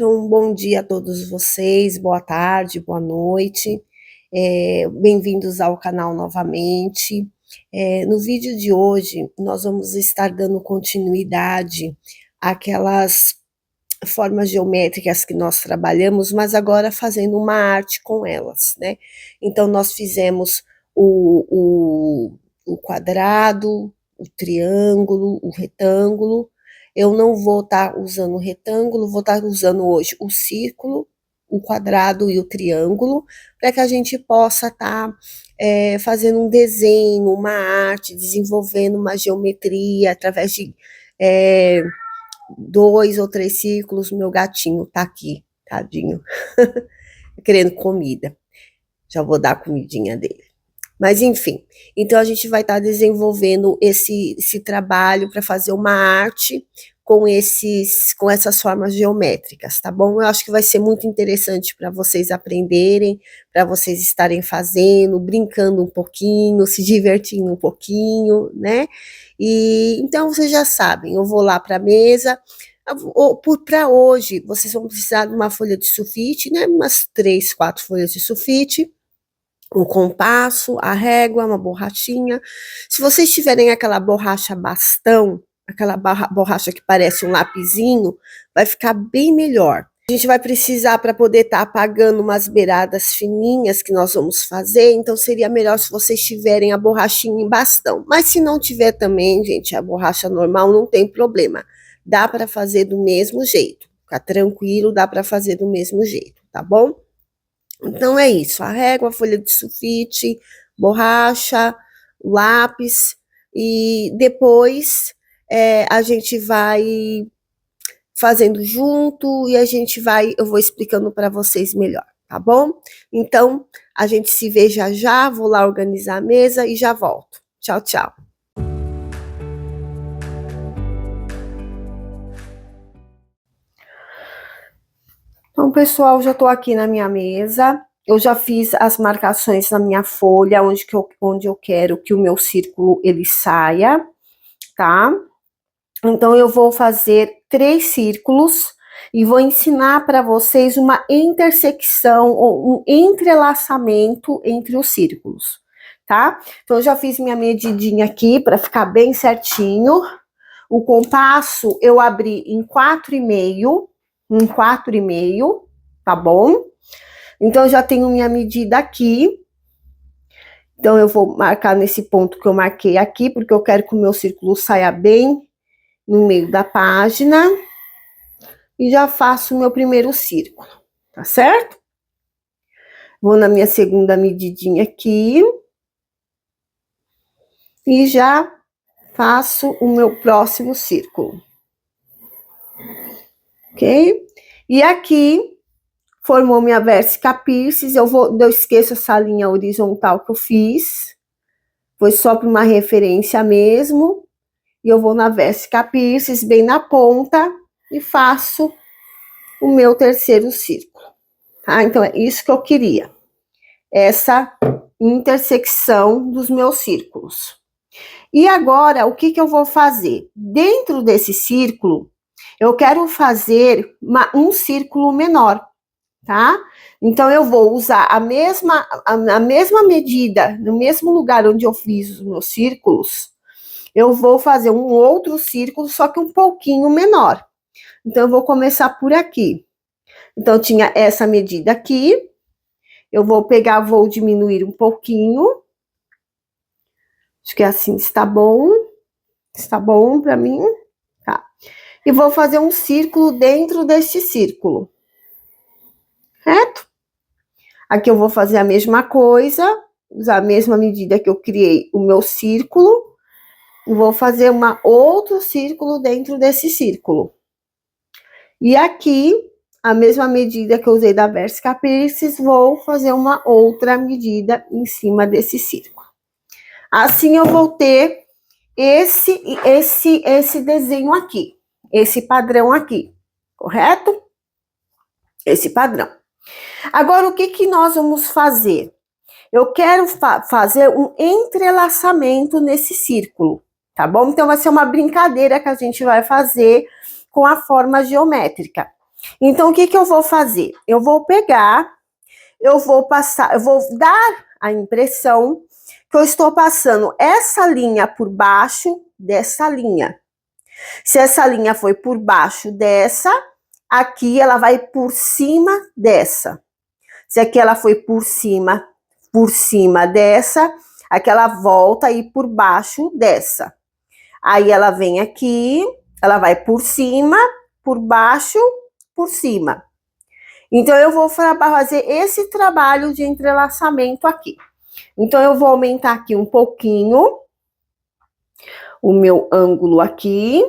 Então, bom dia a todos vocês, boa tarde, boa noite, bem-vindos ao canal novamente. No vídeo de hoje, nós vamos estar dando continuidade àquelas formas geométricas que nós trabalhamos, mas agora fazendo uma arte com elas, né? Então, nós fizemos o quadrado, o triângulo, o retângulo. Eu não vou estar usando o retângulo, vou estar usando hoje o círculo, o quadrado e o triângulo, para que a gente possa estar fazendo um desenho, uma arte, desenvolvendo uma geometria através de 2 ou 3 círculos. Meu gatinho tá aqui, tadinho, querendo comida. Já vou dar a comidinha dele. Mas enfim, então a gente vai estar desenvolvendo esse trabalho para fazer uma arte com essas formas geométricas, tá bom? Eu acho que vai ser muito interessante para vocês aprenderem, para vocês estarem fazendo, brincando um pouquinho, se divertindo um pouquinho, né? E então vocês já sabem, eu vou lá para a mesa. Para hoje, vocês vão precisar de uma folha de sulfite, né? Umas 3, 4 folhas de sulfite, um compasso, a régua, uma borrachinha. Se vocês tiverem aquela borracha bastão, aquela borracha que parece um lapisinho, vai ficar bem melhor. A gente vai precisar para poder estar apagando umas beiradas fininhas que nós vamos fazer, então seria melhor se vocês tiverem a borrachinha em bastão. Mas se não tiver também, gente, a borracha normal não tem problema. Dá para fazer do mesmo jeito. Fica tranquilo, dá para fazer do mesmo jeito, tá bom? Então é isso, a régua, a folha de sulfite, borracha, lápis, e depois a gente vai fazendo junto e eu vou explicando para vocês melhor, tá bom? Então, a gente se vê já já, vou lá organizar a mesa e já volto. Tchau, tchau. Então, pessoal, já estou aqui na minha mesa, eu já fiz as marcações na minha folha, onde eu quero que o meu círculo ele saia, tá? Então, eu vou fazer 3 círculos e vou ensinar para vocês uma intersecção ou um entrelaçamento entre os círculos, tá? Então, eu já fiz minha medidinha aqui para ficar bem certinho. O compasso eu abri em 4,5, tá bom? Então, eu já tenho minha medida aqui. Então, eu vou marcar nesse ponto que eu marquei aqui, porque eu quero que o meu círculo saia bem no meio da página. E já faço o meu primeiro círculo, tá certo? Vou na minha segunda medidinha aqui. E já faço o meu próximo círculo. Ok? E aqui, formou minha vértice piercing, eu esqueço essa linha horizontal que eu fiz. Foi só para uma referência mesmo. E eu vou na vértice piercing, bem na ponta, e faço o meu terceiro círculo. Tá? Então, é isso que eu queria. Essa intersecção dos meus círculos. E agora, o que eu vou fazer? Dentro desse círculo, eu quero fazer um círculo menor, tá? Então, eu vou usar a mesma medida, no mesmo lugar onde eu fiz os meus círculos, eu vou fazer um outro círculo, só que um pouquinho menor. Então, eu vou começar por aqui. Então, eu tinha essa medida aqui, eu vou diminuir um pouquinho. Acho que assim está bom para mim, tá? E vou fazer um círculo dentro deste círculo, certo? Aqui eu vou fazer a mesma coisa, usar a mesma medida que eu criei o meu círculo, e vou fazer outro círculo dentro desse círculo. E aqui, a mesma medida que eu usei da vértice piercing, vou fazer uma outra medida em cima desse círculo. Assim eu vou ter esse desenho aqui, esse padrão aqui, correto? Esse padrão. Agora, o que nós vamos fazer? Eu quero fazer um entrelaçamento nesse círculo, tá bom? Então, vai ser uma brincadeira que a gente vai fazer com a forma geométrica. Então, o que que eu vou fazer? Eu vou pegar, eu vou passar, eu vou dar a impressão que eu estou passando essa linha por baixo dessa linha. Se essa linha foi por baixo dessa, aqui ela vai por cima dessa. Se aqui ela foi por cima dessa, aqui ela volta aí por baixo dessa. Aí ela vem aqui, ela vai por cima, por baixo, por cima. Então, eu vou fazer esse trabalho de entrelaçamento aqui. Então, eu vou aumentar aqui um pouquinho o meu ângulo aqui.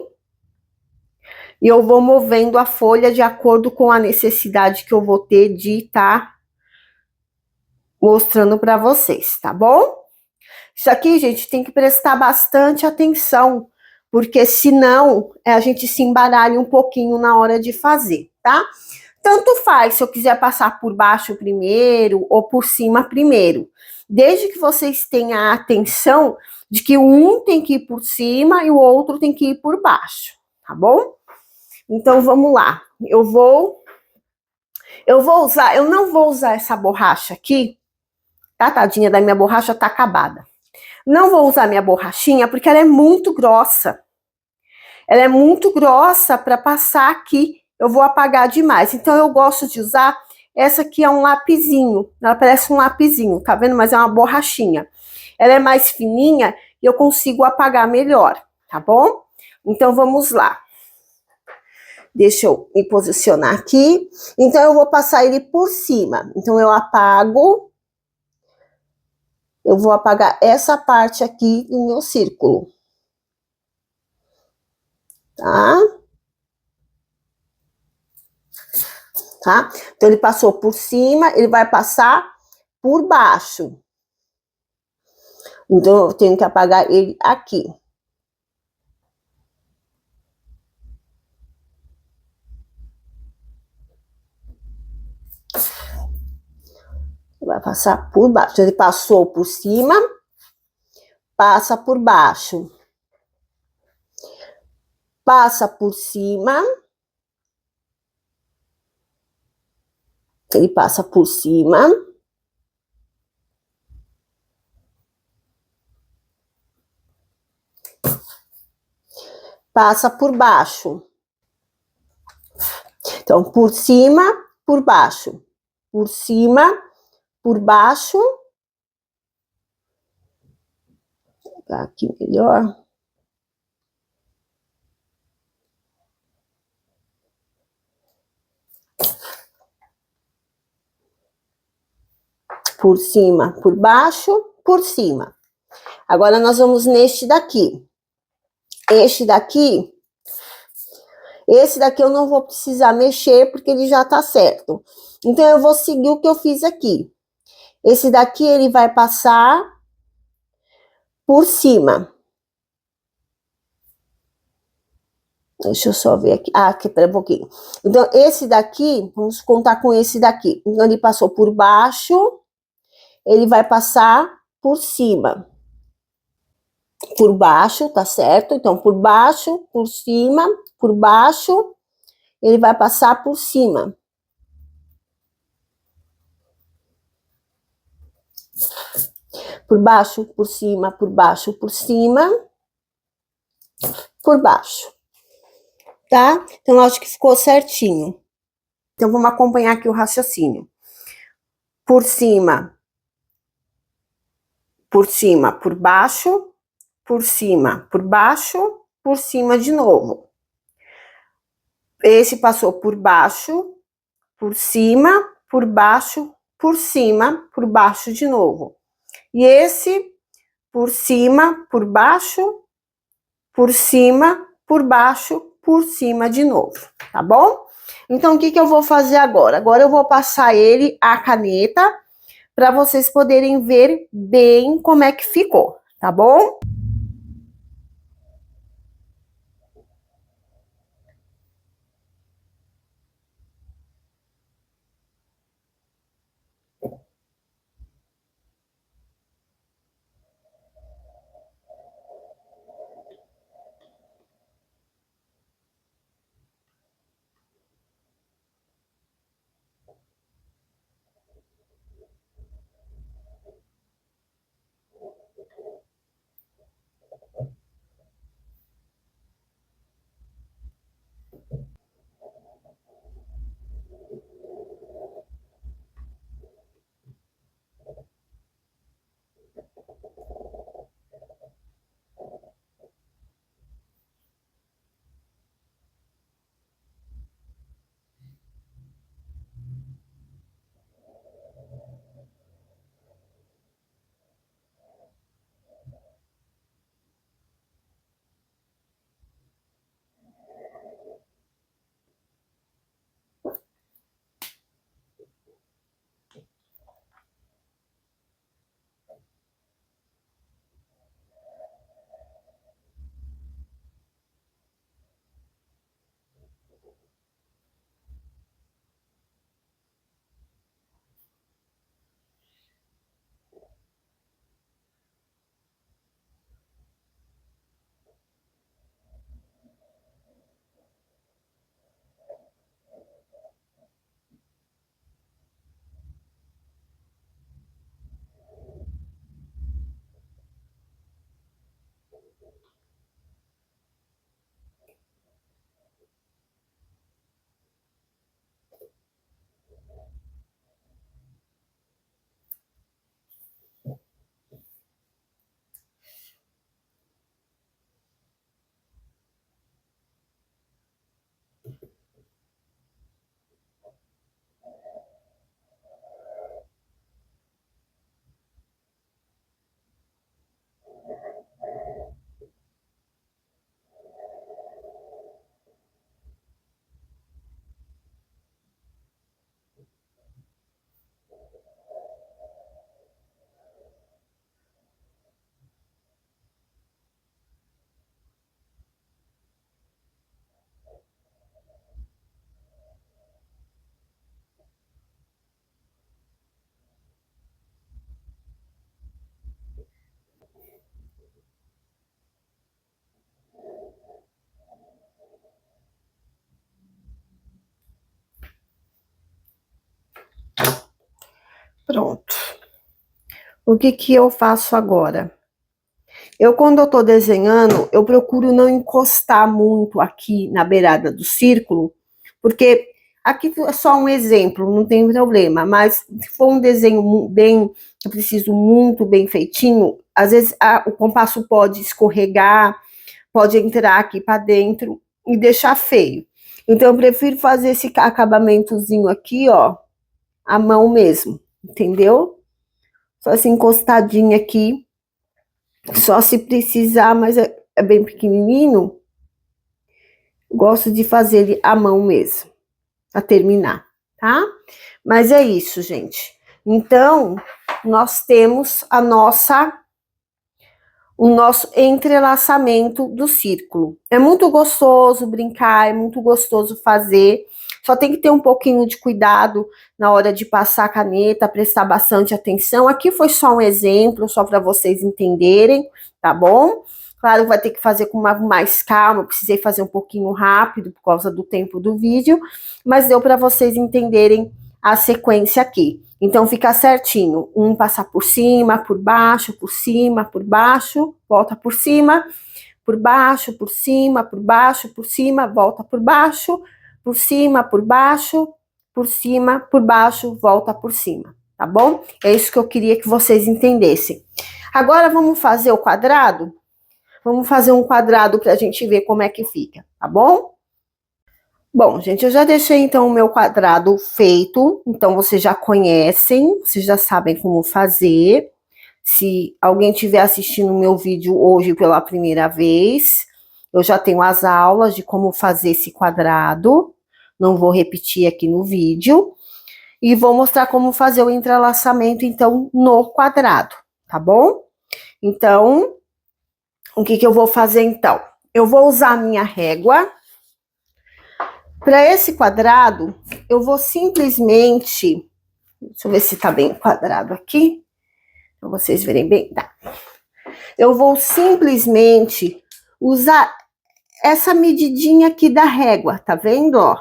E eu vou movendo a folha de acordo com a necessidade que eu vou ter de estar mostrando para vocês, tá bom? Isso aqui, gente, tem que prestar bastante atenção, porque senão a gente se embaralha um pouquinho na hora de fazer, tá? Tanto faz se eu quiser passar por baixo primeiro ou por cima primeiro, desde que vocês tenham a atenção de que um tem que ir por cima e o outro tem que ir por baixo, tá bom? Então vamos lá. Eu não vou usar essa borracha aqui, tá? Tadinha da minha borracha, tá acabada. Não vou usar minha borrachinha porque ela é muito grossa. Ela é muito grossa para passar aqui. Eu vou apagar demais. Então eu gosto de usar essa aqui, é um lapisinho. Ela parece um lapisinho, tá vendo? Mas é uma borrachinha. Ela é mais fininha e eu consigo apagar melhor, tá bom? Então vamos lá. Deixa eu me posicionar aqui. Então eu vou passar ele por cima. Então eu apago. Eu vou apagar essa parte aqui do meu círculo. Tá? Tá? Então, ele passou por cima, ele vai passar por baixo. Então, eu tenho que apagar ele aqui. Vai passar por baixo. Ele passou por cima, passa por baixo. Passa por cima. Ele passa por cima. Passa por baixo. Então, por cima, por baixo. Por cima, por baixo. Vou pegar aqui melhor. Por cima, por baixo, por cima. Agora, nós vamos neste daqui. Esse daqui eu não vou precisar mexer, porque ele já tá certo. Então, eu vou seguir o que eu fiz aqui. Esse daqui, ele vai passar por cima. Deixa eu só ver aqui. Ah, aqui, pera um pouquinho. Então, esse daqui, vamos contar com esse daqui. Então, ele passou por baixo, ele vai passar por cima. Por baixo, tá certo? Então, por baixo, por cima, por baixo, ele vai passar por cima. Por baixo, por cima, por baixo, por cima, por baixo. Tá? Então, eu acho que ficou certinho. Então, vamos acompanhar aqui o raciocínio. Por cima, por baixo, por cima, por baixo, por cima de novo. Esse passou por baixo, por cima, por baixo, por cima, por baixo de novo. E esse por cima, por baixo, por cima, por baixo, por cima de novo, tá bom? Então, o que que eu vou fazer agora? Agora eu vou passar ele a caneta para vocês poderem ver bem como é que ficou, tá bom? Pronto. O que que eu faço agora? Quando eu tô desenhando, eu procuro não encostar muito aqui na beirada do círculo, porque aqui é só um exemplo, não tem problema, mas se for um desenho bem, eu preciso muito bem feitinho, às vezes o compasso pode escorregar, pode entrar aqui para dentro e deixar feio. Então eu prefiro fazer esse acabamentozinho aqui, ó, à mão mesmo, entendeu? Só essa encostadinha aqui, só se precisar, mas é bem pequenininho. Gosto de fazer ele à mão mesmo, para terminar, tá? Mas é isso, gente. Então, nós temos o nosso entrelaçamento do círculo. É muito gostoso brincar, é muito gostoso fazer. Só tem que ter um pouquinho de cuidado na hora de passar a caneta, prestar bastante atenção. Aqui foi só um exemplo, só para vocês entenderem, tá bom? Claro, vai ter que fazer com mais calma, precisei fazer um pouquinho rápido por causa do tempo do vídeo, mas deu para vocês entenderem a sequência aqui. Então, fica certinho, um passar por cima, por baixo, por cima, por baixo, volta por cima, por baixo, por cima, por baixo, por cima, volta por baixo, por cima, por baixo, por cima, por baixo, volta por cima, tá bom? É isso que eu queria que vocês entendessem. Agora, vamos fazer o quadrado? Vamos fazer um quadrado para a gente ver como é que fica, tá bom? Bom, gente, eu já deixei então o meu quadrado feito, então vocês já conhecem, vocês já sabem como fazer. Se alguém estiver assistindo o meu vídeo hoje pela primeira vez, eu já tenho as aulas de como fazer esse quadrado, não vou repetir aqui no vídeo, e vou mostrar como fazer o entrelaçamento, então, no quadrado, tá bom? Então, o que que eu vou fazer, então? Eu vou usar a minha régua. Para esse quadrado, eu vou simplesmente... Deixa eu ver se tá bem quadrado aqui, para vocês verem bem. Tá. Eu vou simplesmente usar essa medidinha aqui da régua, tá vendo, ó?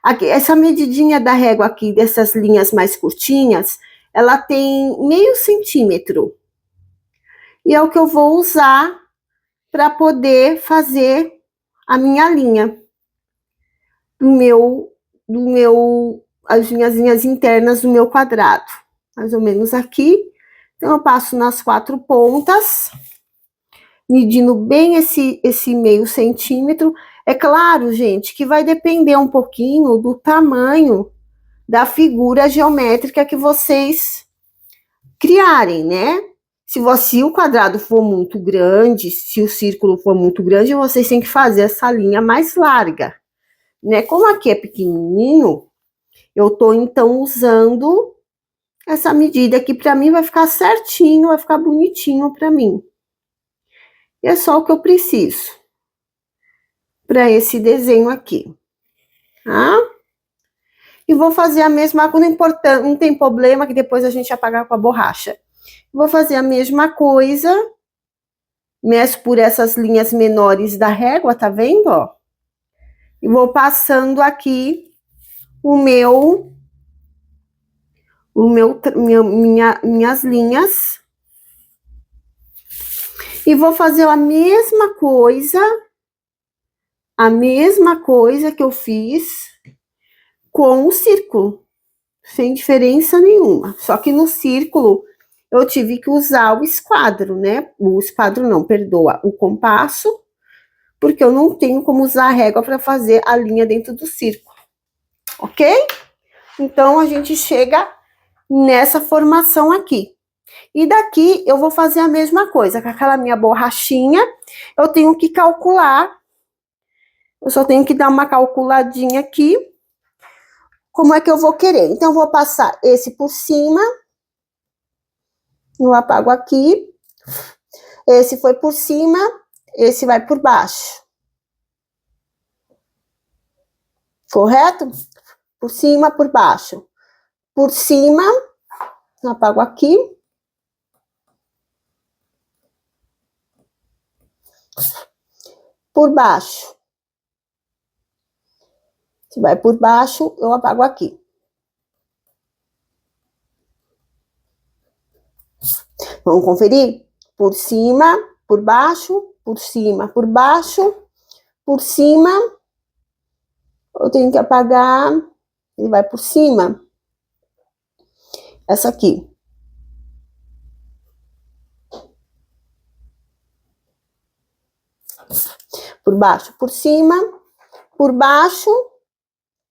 Aqui, essa medidinha da régua aqui, dessas linhas mais curtinhas, ela tem meio centímetro. E é o que eu vou usar para poder fazer a minha linha as minhas linhas internas do meu quadrado. Mais ou menos aqui. Então, eu passo nas 4 pontas, medindo bem esse meio centímetro. É claro, gente, que vai depender um pouquinho do tamanho da figura geométrica que vocês criarem, né? Se o quadrado for muito grande, se o círculo for muito grande, vocês têm que fazer essa linha mais larga, né? Como aqui é pequenininho, eu tô então usando essa medida aqui, para mim vai ficar certinho, vai ficar bonitinho para mim. E é só o que eu preciso para esse desenho aqui, tá? E vou fazer a mesma coisa, não tem problema que depois a gente apagar com a borracha. Vou fazer a mesma coisa, meço por essas linhas menores da régua, tá vendo, ó? E vou passando aqui minhas linhas. E vou fazer a mesma coisa que eu fiz com o círculo, sem diferença nenhuma. Só que no círculo eu tive que usar o esquadro, né? O esquadro não, perdoa, o compasso, porque eu não tenho como usar a régua para fazer a linha dentro do círculo, ok? Então, a gente chega nessa formação aqui. E daqui eu vou fazer a mesma coisa, com aquela minha borrachinha, eu tenho que calcular, eu só tenho que dar uma calculadinha aqui, como é que eu vou querer. Então, eu vou passar esse por cima, eu apago aqui, esse foi por cima, esse vai por baixo. Correto? Por cima, por baixo. Por cima, apago aqui. Por baixo. Se vai por baixo, eu apago aqui. Vamos conferir? Por cima, por baixo, por cima, por baixo, por cima. Eu tenho que apagar, ele vai por cima. Essa aqui. Por baixo, por cima, por baixo.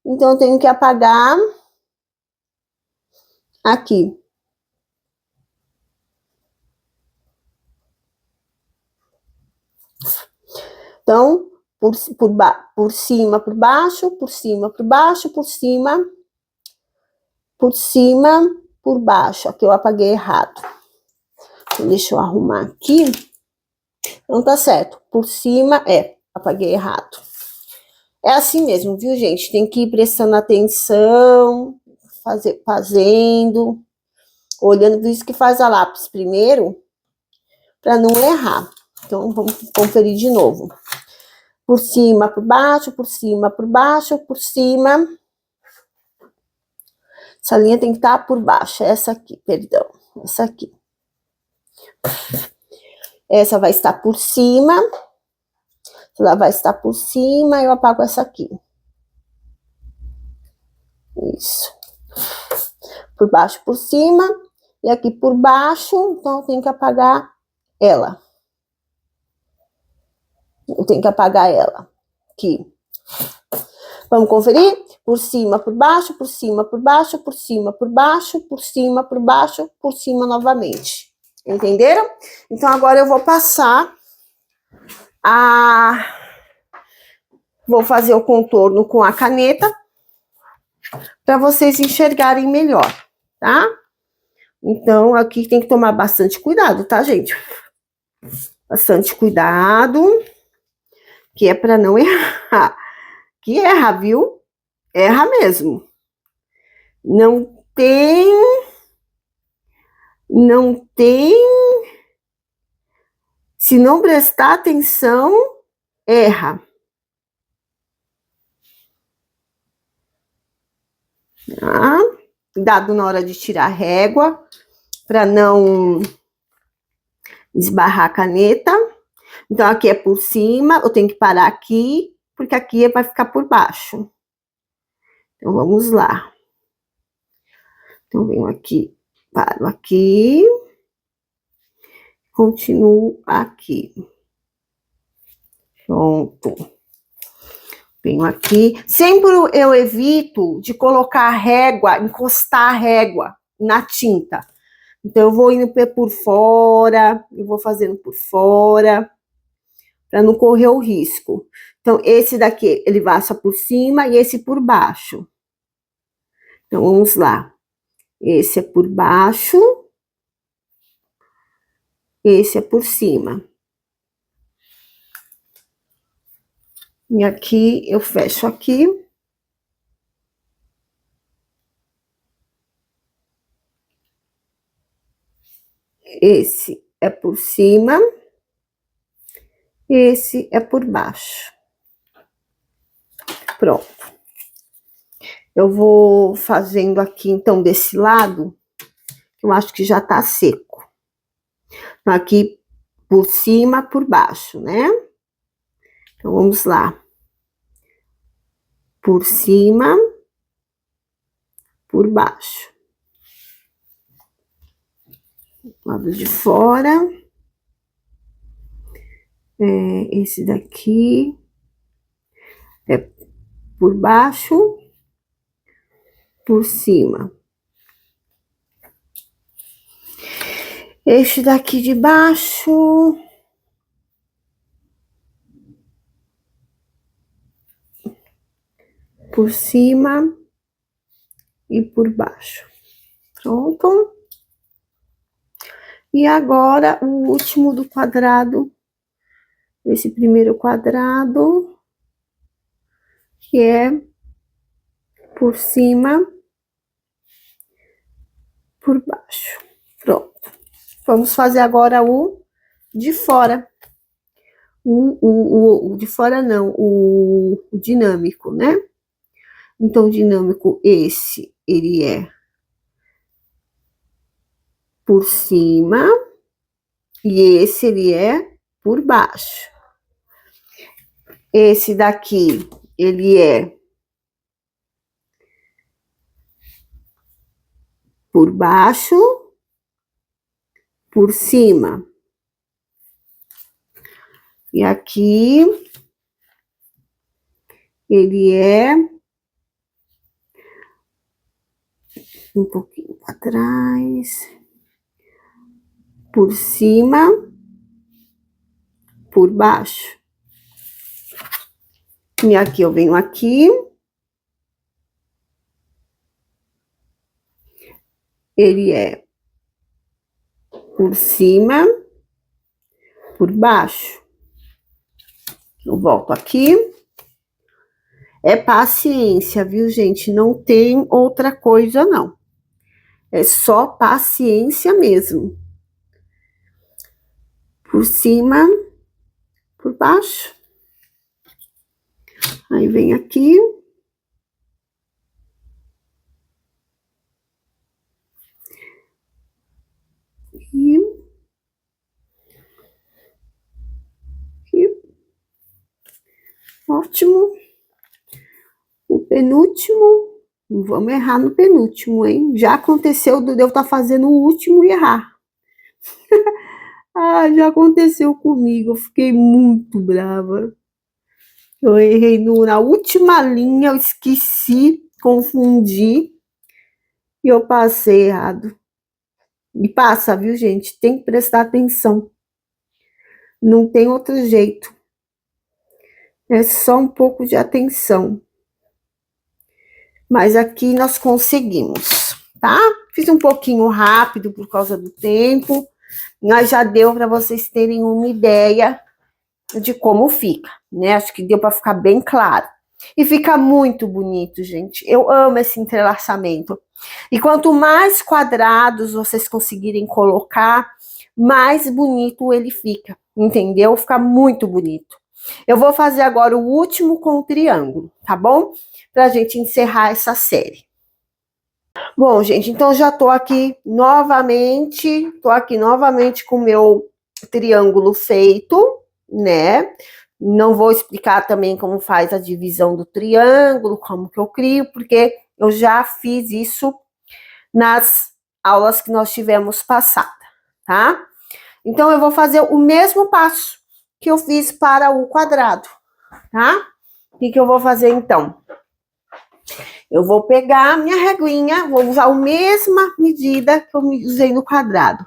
Então, eu tenho que apagar aqui. Então, por cima, por baixo, por cima, por baixo, por cima, por baixo. Aqui eu apaguei errado. Então, deixa eu arrumar aqui. Então, tá certo. Por cima, apaguei errado. É assim mesmo, viu, gente? Tem que ir prestando atenção, fazendo, olhando, por isso que faz a lápis primeiro, para não errar. Então, vamos conferir de novo. Por cima, por baixo, por cima, por baixo, por cima. Essa linha tem que estar por baixo. Essa aqui, perdão. Essa aqui. Essa vai estar por cima. Ela vai estar por cima, eu apago essa aqui. Isso. Por baixo, por cima. E aqui por baixo, então eu tenho que apagar ela. Eu tenho que apagar ela. Aqui. Vamos conferir? Por cima, por baixo, por cima, por baixo, por cima, por baixo, por cima, por baixo, por cima novamente. Entenderam? Então, agora eu vou passar Vou fazer o contorno com a caneta para vocês enxergarem melhor, tá? Então, aqui tem que tomar bastante cuidado, tá, gente? Bastante cuidado, que é para não errar. Que erra, viu? Erra mesmo. Não tem... Se não prestar atenção, erra. Tá? Cuidado na hora de tirar a régua, para não esbarrar a caneta. Então, aqui é por cima, eu tenho que parar aqui, porque aqui vai ficar por baixo. Então, vamos lá. Então, venho aqui, paro aqui, continuo aqui. Pronto. Venho aqui. Sempre eu evito de colocar a régua, encostar a régua na tinta. Então, eu vou indo por fora, eu vou fazendo por fora, para não correr o risco. Então, esse daqui, ele passa por cima e esse por baixo. Então, vamos lá. Esse é por baixo, esse é por cima. E aqui, eu fecho aqui. Esse é por cima, esse é por baixo. Pronto. Eu vou fazendo aqui, então, desse lado, eu acho que já tá seco. Então, aqui por cima, por baixo, né? Então, vamos lá. Por cima, por baixo. Lado de fora. Esse daqui é por baixo, por cima. Este daqui de baixo por cima e por baixo. Pronto. E agora, o último do quadrado, esse primeiro quadrado, que é por cima, por baixo. Pronto. Vamos fazer agora o de fora. O de fora não, o dinâmico, né? Então, o dinâmico, esse, ele é por cima, e esse ele é por baixo. Esse daqui, ele é por baixo, por cima. E aqui, ele é um pouquinho para trás, por cima, por baixo. E aqui eu venho aqui, ele é por cima, por baixo. Eu volto aqui. É paciência, viu, gente? Não tem outra coisa, não. É só paciência mesmo. Por cima, por baixo. Aí vem aqui. E ótimo. O penúltimo. Não vamos errar no penúltimo, hein? Já aconteceu de eu estar fazendo o último e errar. Ah, já aconteceu comigo. Eu fiquei muito brava. Eu errei na última linha, eu esqueci, confundi e eu passei errado. E passa, viu, gente? Tem que prestar atenção. Não tem outro jeito. É só um pouco de atenção. Mas aqui nós conseguimos, tá? Fiz um pouquinho rápido por causa do tempo, mas já deu para vocês terem uma ideia de como fica, né? Acho que deu para ficar bem claro. E fica muito bonito, gente. Eu amo esse entrelaçamento. E quanto mais quadrados vocês conseguirem colocar, mais bonito ele fica, entendeu? Fica muito bonito. Eu vou fazer agora o último com o triângulo, tá bom? Pra gente encerrar essa série. Bom, gente, então já tô aqui novamente com o meu triângulo feito, né? Não vou explicar também como faz a divisão do triângulo, como que eu crio, porque eu já fiz isso nas aulas que nós tivemos passada, tá? Então, eu vou fazer o mesmo passo que eu fiz para o quadrado, tá? O que eu vou fazer, então? Eu vou pegar a minha reguinha, vou usar a mesma medida que eu usei no quadrado.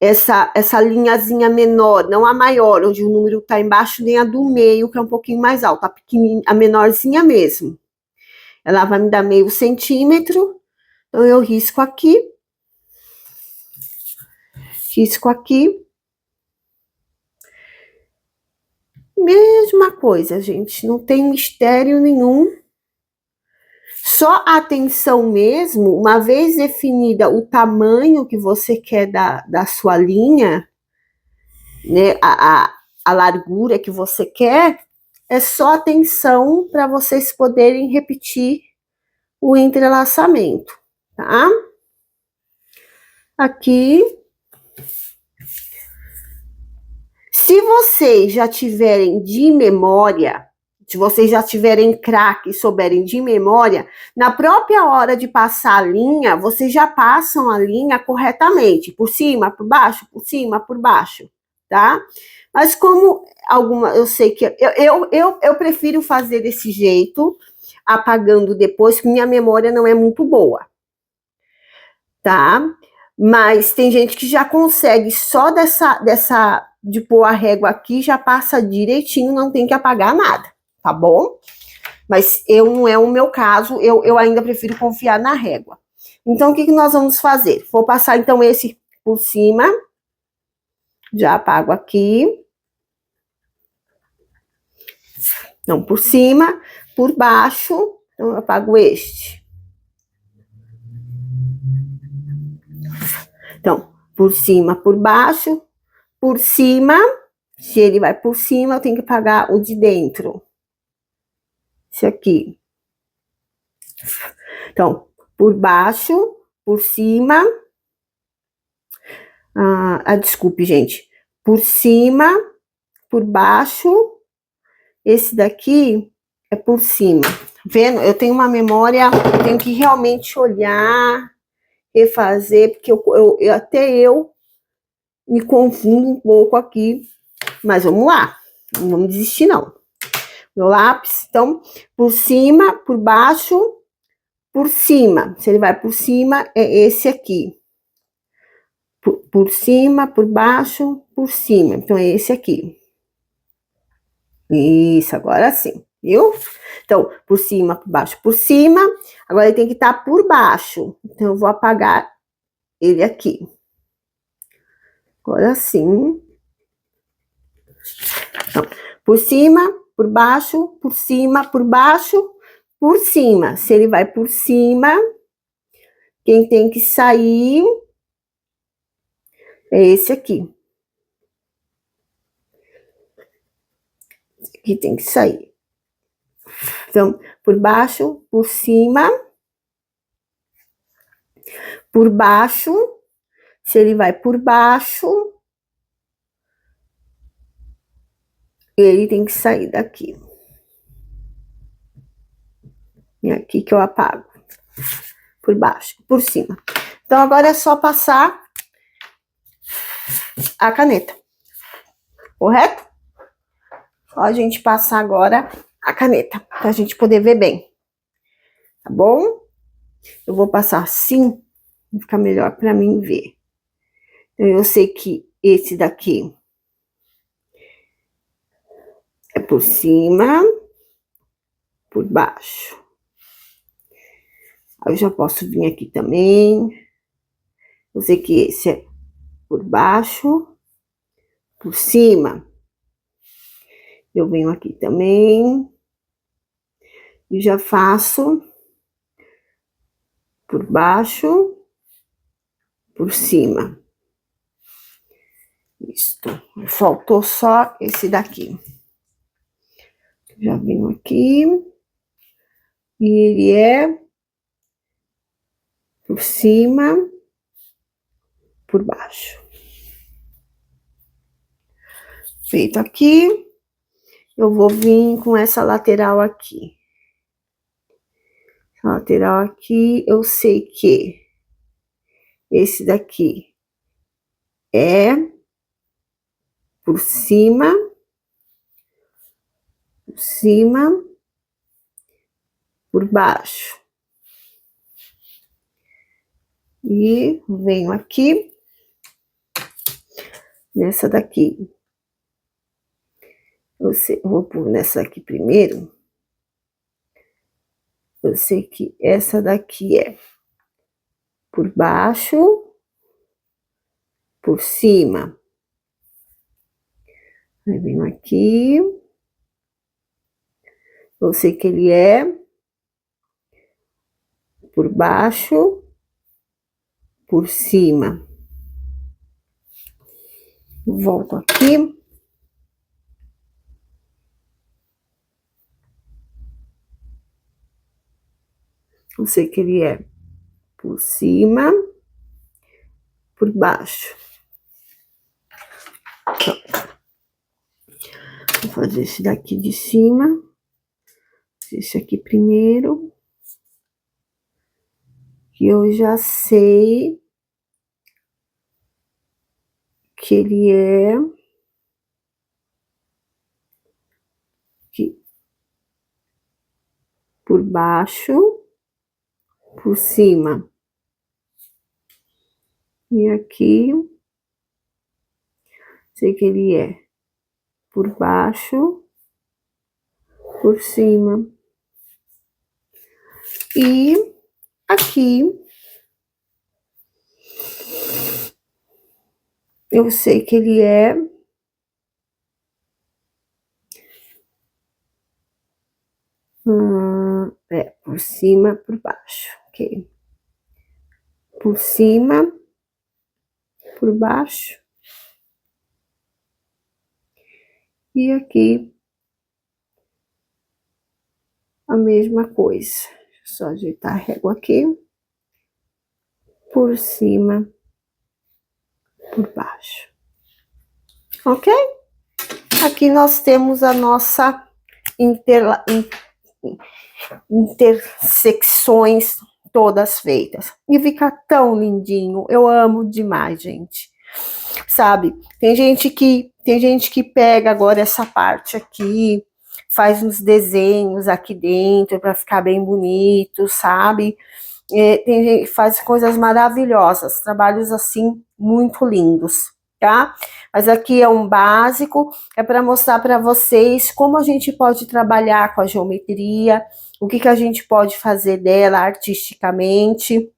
Essa linhazinha menor, não a maior, onde o número tá embaixo, nem a do meio, que é um pouquinho mais alta, a pequenininha, a menorzinha mesmo. Ela vai me dar meio centímetro, então eu risco aqui. Risco aqui. Mesma coisa, gente, não tem mistério nenhum. Só a atenção mesmo, uma vez definida o tamanho que você quer da sua linha, né, a largura que você quer, é só atenção para vocês poderem repetir o entrelaçamento, tá? Aqui. Se vocês já tiverem de memória, se vocês já tiverem craque e souberem de memória, na própria hora de passar a linha, vocês já passam a linha corretamente, por cima, por baixo, por cima, por baixo, tá? Mas como eu sei que eu prefiro fazer desse jeito, apagando depois, que minha memória não é muito boa, tá? Mas tem gente que já consegue só de pôr a régua aqui, já passa direitinho, não tem que apagar nada, tá bom? Mas não é o meu caso, eu ainda prefiro confiar na régua. Então, o que nós vamos fazer? Vou passar, então, esse por cima. Já apago aqui. Então, por cima, por baixo, então eu apago este. Então, por cima, por baixo, por cima, se ele vai por cima, eu tenho que apagar o de dentro. Esse aqui. Então, por baixo, por cima. Desculpe, gente. Por cima, por baixo. Esse daqui é por cima. Vendo? Eu tenho uma memória, eu tenho que realmente olhar, refazer, porque até eu me confundo um pouco aqui. Mas vamos lá. Não vamos desistir, não. Meu lápis, então, por cima, por baixo, por cima. Se ele vai por cima, é esse aqui. Por cima, por baixo, por cima. Então, é esse aqui. Isso, agora sim, viu? Então, por cima, por baixo, por cima. Agora, ele tem que estar por baixo. Então, eu vou apagar ele aqui. Agora sim. Então, por cima, por baixo, por cima, por baixo, por cima. Se ele vai por cima, quem tem que sair é esse aqui. Esse aqui tem que sair. Então, por baixo, por cima, por baixo. Se ele vai por baixo, ele tem que sair daqui. E aqui que eu apago. Por baixo, por cima. Então, agora é só passar a caneta. Correto? Só a gente passar agora a caneta, pra gente poder ver bem. Tá bom? Eu vou passar assim, vai ficar melhor pra mim ver. Então, eu sei que esse daqui é por cima, por baixo. Aí eu já posso vir aqui também. Eu sei que esse é por baixo, por cima. Eu venho aqui também. E já faço por baixo, por cima. Isto. Faltou só esse daqui. Já venho aqui. E ele é por cima, por baixo. Feito aqui, eu vou vir com essa lateral aqui. A lateral aqui, eu sei que esse daqui é por cima, por baixo. E venho aqui, nessa daqui. Vou pôr nessa aqui primeiro. Eu sei que essa daqui é por baixo, por cima. Aí venho aqui. Eu sei que ele é por baixo, por cima. Volto aqui. Eu sei que ele é por cima, por baixo. Então, vou fazer esse daqui de cima. Esse aqui primeiro. Que eu já sei que ele é aqui, por baixo, por cima. E aqui, sei que ele é por baixo, por cima. E aqui, eu sei que ele é por cima, por baixo, ok? Por cima, por baixo. E aqui, a mesma coisa. Só ajeitar a régua aqui. por cima, por baixo. Ok? Aqui nós temos a nossa intersecções todas feitas. E fica tão lindinho. Eu amo demais, gente. Sabe? Tem gente que pega agora essa parte aqui, faz uns desenhos aqui dentro para ficar bem bonito, sabe? Tem gente que faz coisas maravilhosas, trabalhos assim muito lindos, tá? Mas aqui é um básico, é para mostrar para vocês como a gente pode trabalhar com a geometria, o que a gente pode fazer dela artisticamente,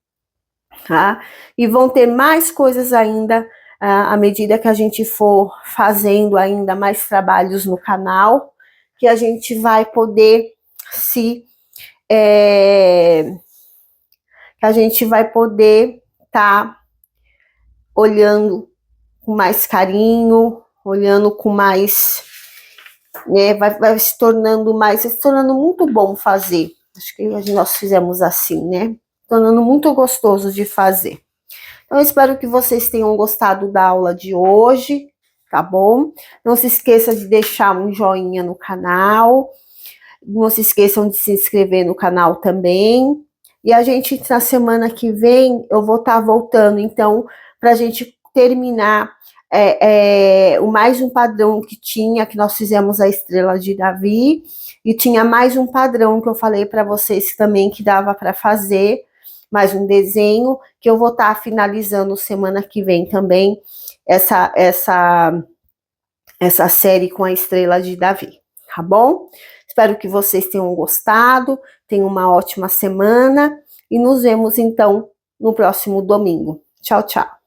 tá? E vão ter mais coisas ainda à medida que a gente for fazendo ainda mais trabalhos no canal, que a gente vai poder se que a gente vai poder estar olhando com mais carinho, olhando com mais, né, vai se tornando muito bom fazer. Acho que nós fizemos assim, né? Tornando muito gostoso de fazer. Então, eu espero que vocês tenham gostado da aula de hoje, tá bom? Não se esqueça de deixar um joinha no canal, não se esqueçam de se inscrever no canal também. E a gente, na semana que vem, eu vou estar voltando, então, para a gente terminar o mais um padrão que tinha, que nós fizemos a estrela de Davi, e tinha mais um padrão que eu falei para vocês também que dava para fazer, mais um desenho, que eu vou estar finalizando semana que vem também, essa série com a estrela de Davi, tá bom? Espero que vocês tenham gostado, tenham uma ótima semana e nos vemos então no próximo domingo. Tchau, tchau.